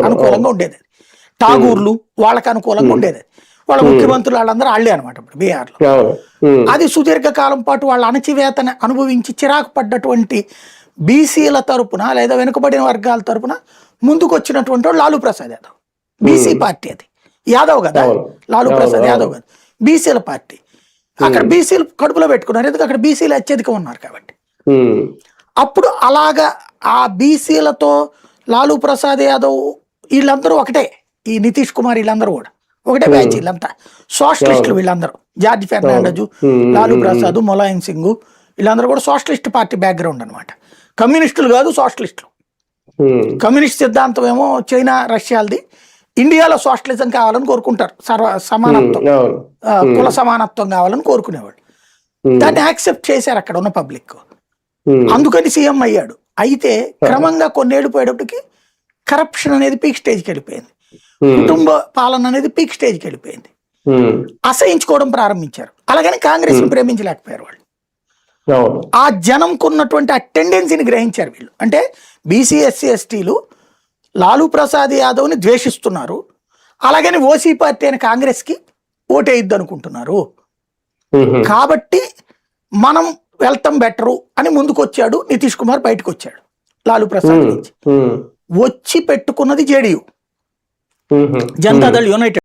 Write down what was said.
అనుకూలంగా ఉండేది. ఠాగూర్లు వాళ్ళకి అనుకూలంగా ఉండేది. వాళ్ళ ముఖ్యమంత్రులు వాళ్ళందరూ వాళ్ళే అనమాట ఇప్పుడు బీహార్లో. అది సుదీర్ఘకాలం పాటు వాళ్ళ అణచివేతను అనుభవించి చిరాకు పడ్డటువంటి బీసీల తరపున లేదా వెనుకబడిన వర్గాల తరపున ముందుకు వచ్చినటువంటి వాడు లాలూ ప్రసాద్ యాదవ్. బీసీ పార్టీ అది, యాదవ్ కదా, లాలూ ప్రసాద్ యాదవ్ కదా, బీసీల పార్టీ. అక్కడ బీసీలు కడుపులో పెట్టుకున్నారు, ఎందుకంటే అక్కడ బీసీలు అత్యధికం ఉన్నారు కాబట్టి. అప్పుడు అలాగా ఆ బీసీలతో లాలూ ప్రసాద్ యాదవ్ వీళ్ళందరూ ఒకటే, ఈ నితీష్ కుమార్ వీళ్ళందరూ కూడా ఒకటే బ్యాచ్. వీళ్ళంతా సోషలిస్టులు, వీళ్ళందరూ జార్జ్ ఫెర్నాండెజ్, లాలూ ప్రసాద్, ములాయం సింగ్ వీళ్ళందరూ కూడా సోషలిస్ట్ పార్టీ బ్యాక్గ్రౌండ్ అనమాట. కమ్యూనిస్టులు కాదు, సోషలిస్టులు. కమ్యూనిస్ట్ సిద్ధాంతం ఏమో చైనా రష్యాలది, ఇండియాలో సోషలిజం కావాలని కోరుకుంటారు, సమానత్వం, కుల సమానత్వం కావాలని కోరుకునేవాళ్ళు. దాన్ని యాక్సెప్ట్ చేశారు అక్కడ ఉన్న పబ్లిక్. అందుకని సీఎం అయ్యాడు. అయితే క్రమంగా కొన్నేళ్ళు పోయేటప్పటికి కరప్షన్ అనేది పీక్ స్టేజ్కి వెళ్ళిపోయింది, కుటుంబ పాలన అనేది పీక్ స్టేజ్కి వెళ్ళిపోయింది. అసహించుకోవడం ప్రారంభించారు. అలాగని కాంగ్రెస్ ని ప్రేమించలేకపోయారు వాళ్ళు. ఆ జనంకు ఉన్నటువంటి ఆ టెండెన్సీని గ్రహించారు వీళ్ళు. అంటే బీసీ ఎస్సీ ఎస్టీలు లాలూ ప్రసాద్ యాదవ్ని ద్వేషిస్తున్నారు, అలాగని ఓసీ పార్టీ అయిన కాంగ్రెస్ కి ఓటేయద్దు అనుకుంటున్నారు, కాబట్టి మనం వెళ్తాం బెటరు అని ముందుకు వచ్చాడు నితీష్ కుమార్. బయటకు వచ్చాడు లాలూ ప్రసాద్ నుంచి. వచ్చి పెట్టుకున్నది జేడీయూ, జనతాదళ్ యునైటెడ్.